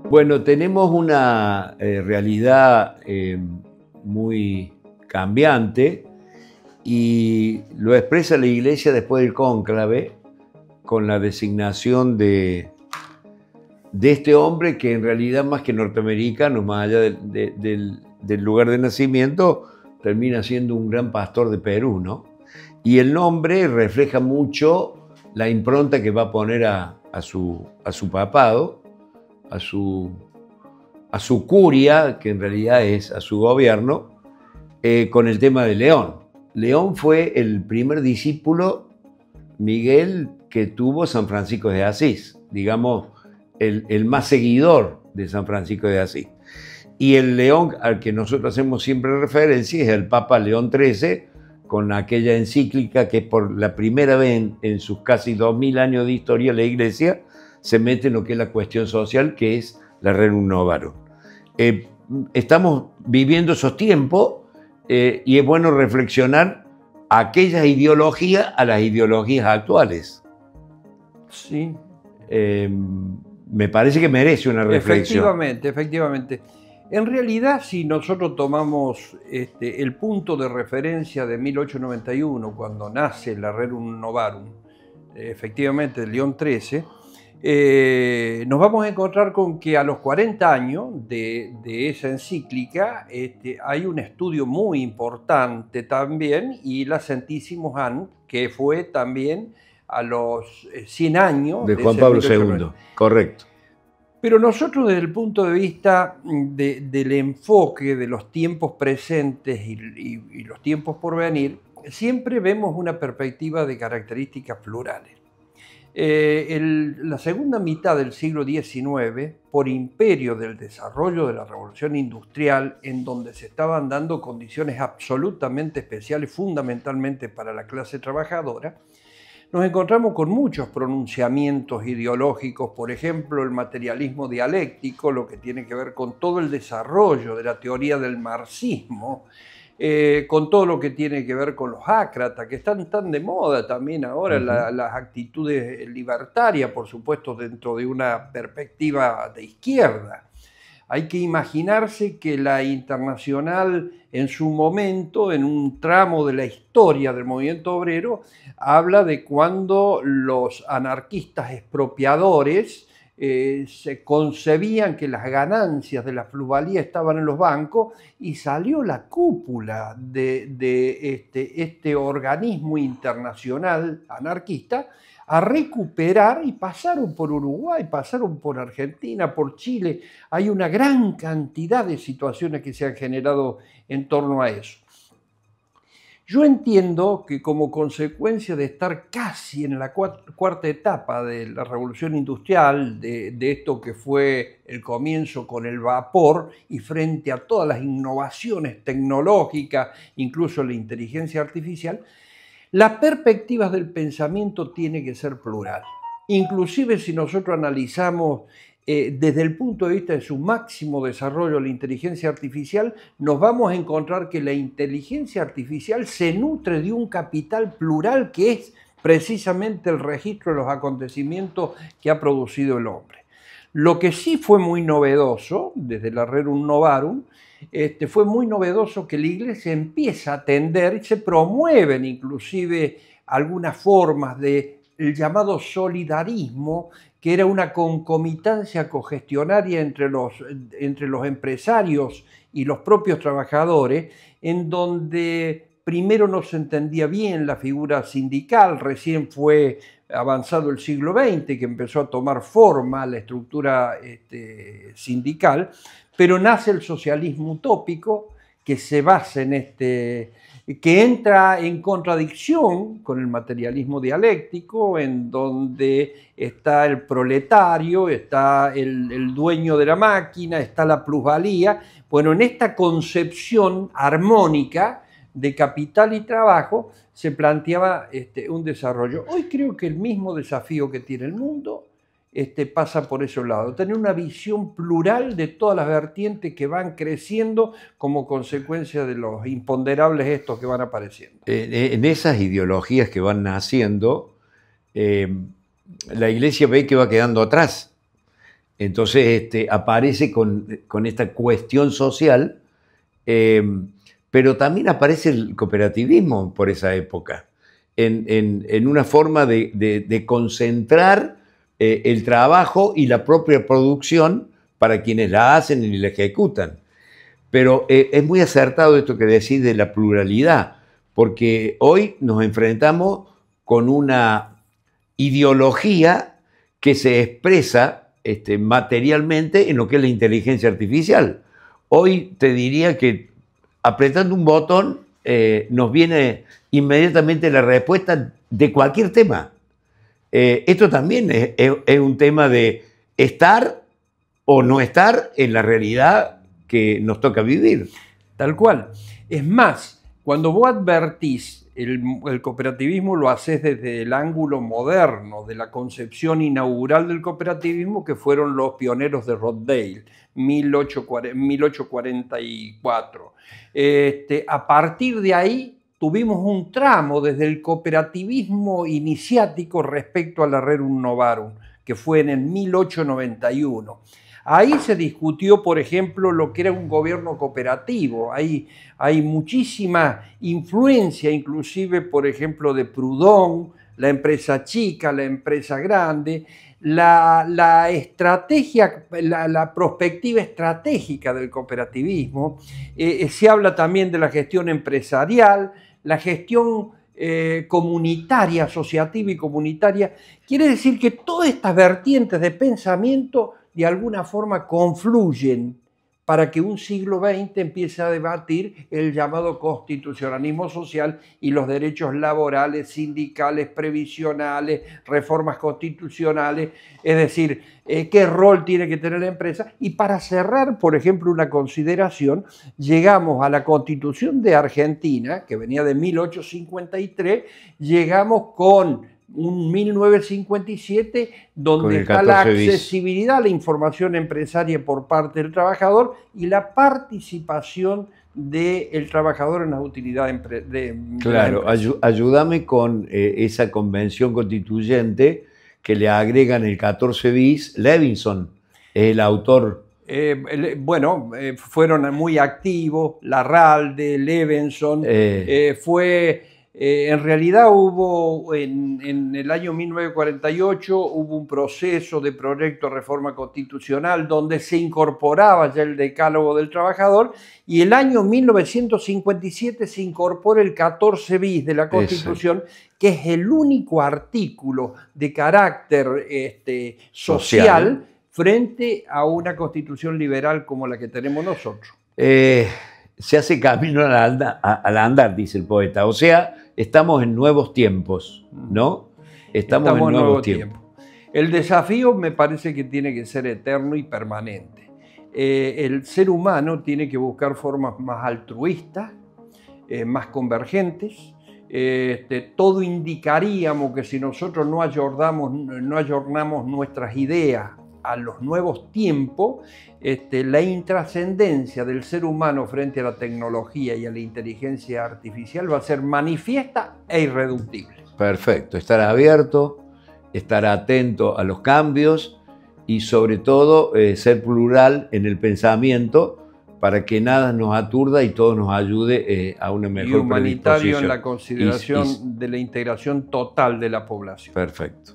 Bueno, tenemos una realidad muy cambiante y lo expresa la Iglesia después del cónclave con la designación de este hombre que en realidad más que norteamericano, más allá del lugar de nacimiento, termina siendo un gran pastor de Perú, ¿no? Y el nombre refleja mucho la impronta que va a poner a su papado, a su curia, que en realidad es a su gobierno, con el tema de León. León fue el primer discípulo, Miguel, que tuvo San Francisco de Asís, digamos, el más seguidor de San Francisco de Asís. Y el León al que nosotros hacemos siempre referencia es el Papa León XIII, con aquella encíclica que por la primera vez en sus casi 2000 años de historia la Iglesia se mete en lo que es la cuestión social, que es la Rerum Novarum. Estamos viviendo esos tiempos y es bueno reflexionar aquellas ideologías a las ideologías actuales. Sí. Me parece que merece una reflexión. Efectivamente. En realidad, si nosotros tomamos el punto de referencia de 1891, cuando nace la Rerum Novarum, efectivamente, de León XIII, nos vamos a encontrar con que a los 40 años de esa encíclica hay un estudio muy importante también, y la Centísimos An, que fue también a los 100 años de Juan Pablo II, correcto. Pero nosotros, desde el punto de vista del enfoque de los tiempos presentes y los tiempos por venir, siempre vemos una perspectiva de características plurales. La segunda mitad del siglo XIX, por imperio del desarrollo de la Revolución Industrial, en donde se estaban dando condiciones absolutamente especiales, fundamentalmente para la clase trabajadora, nos encontramos con muchos pronunciamientos ideológicos, por ejemplo, el materialismo dialéctico, lo que tiene que ver con todo el desarrollo de la teoría del marxismo, con todo lo que tiene que ver con los ácratas, que están tan de moda también ahora, las actitudes libertarias, por supuesto, dentro de una perspectiva de izquierda. Hay que imaginarse que la Internacional, en su momento, en un tramo de la historia del movimiento obrero, habla de cuando los anarquistas expropiadores se concebían que las ganancias de la plusvalía estaban en los bancos, y salió la cúpula de este organismo internacional anarquista a recuperar, y pasaron por Uruguay, pasaron por Argentina, por Chile. Hay una gran cantidad de situaciones que se han generado en torno a eso. Yo entiendo que como consecuencia de estar casi en la cuarta etapa de la revolución industrial, de esto que fue el comienzo con el vapor, y frente a todas las innovaciones tecnológicas, incluso la inteligencia artificial, las perspectivas del pensamiento tiene que ser plural. Inclusive si nosotros analizamos desde el punto de vista de su máximo desarrollo la inteligencia artificial, nos vamos a encontrar que la inteligencia artificial se nutre de un capital plural que es precisamente el registro de los acontecimientos que ha producido el hombre. Lo que sí fue muy novedoso, desde la Rerum Novarum, fue muy novedoso que la Iglesia empieza a atender y se promueven inclusive algunas formas del llamado solidarismo, que era una concomitancia cogestionaria entre los empresarios y los propios trabajadores, en donde primero no se entendía bien la figura sindical. Recién fue avanzado el siglo XX que empezó a tomar forma la estructura sindical, pero nace el socialismo utópico, que se basa en que entra en contradicción con el materialismo dialéctico, en donde está el proletario, está el dueño de la máquina, está la plusvalía. Bueno, en esta concepción armónica de capital y trabajo, se planteaba un desarrollo. Hoy creo que el mismo desafío que tiene el mundo pasa por ese lado, tener una visión plural de todas las vertientes que van creciendo como consecuencia de los imponderables estos que van apareciendo. En esas ideologías que van naciendo, la Iglesia ve que va quedando atrás. Entonces aparece con esta cuestión social, pero también aparece el cooperativismo por esa época, en una forma de concentrar el trabajo y la propia producción para quienes la hacen y la ejecutan. Pero es muy acertado esto que decís de la pluralidad, porque hoy nos enfrentamos con una ideología que se expresa materialmente en lo que es la inteligencia artificial. Hoy te diría que apretando un botón nos viene inmediatamente la respuesta de cualquier tema. Esto también es un tema de estar o no estar en la realidad que nos toca vivir. Tal cual. Es más, cuando vos advertís el cooperativismo, lo haces desde el ángulo moderno, de la concepción inaugural del cooperativismo, que fueron los pioneros de Rosedale, 1844. A partir de ahí tuvimos un tramo desde el cooperativismo iniciático respecto a la Rerum Novarum, que fue en el 1891. Ahí se discutió, por ejemplo, lo que era un gobierno cooperativo. Hay muchísima influencia, inclusive, por ejemplo, de Proudhon, la empresa chica, la empresa grande, la estrategia, la perspectiva estratégica del cooperativismo. Se habla también de la gestión empresarial, la gestión comunitaria, asociativa y comunitaria. Quiere decir que todas estas vertientes de pensamiento de alguna forma confluyen para que un siglo XX empiece a debatir el llamado constitucionalismo social y los derechos laborales, sindicales, previsionales, reformas constitucionales, es decir, qué rol tiene que tener la empresa. Y para cerrar, por ejemplo, una consideración, llegamos a la Constitución de Argentina, que venía de 1853, llegamos con un 1957 donde está la accesibilidad a la información empresaria por parte del trabajador y la participación del trabajador en las utilidades de claro, ayúdame con esa convención constituyente que le agregan el 14 bis. Levinson es el autor. Fueron muy activos, Larralde, Levinson, en realidad hubo, en el año 1948, hubo un proceso de proyecto de reforma constitucional donde se incorporaba ya el decálogo del trabajador, y el año 1957 se incorpora el 14 bis de la Constitución, que es el único artículo de carácter social frente a una constitución liberal como la que tenemos nosotros. Se hace camino al andar, dice el poeta. O sea, estamos en nuevos tiempos, ¿no? Estamos en nuevos tiempos. El desafío me parece que tiene que ser eterno y permanente. El ser humano tiene que buscar formas más altruistas, más convergentes. Todo indicaríamos que si nosotros no ayornamos nuestras ideas a los nuevos tiempos, la intrascendencia del ser humano frente a la tecnología y a la inteligencia artificial va a ser manifiesta e irreductible. Perfecto, estar abierto, estar atento a los cambios y sobre todo ser plural en el pensamiento para que nada nos aturda y todo nos ayude a una mejor y humanitario en la consideración de la integración total de la población. Perfecto.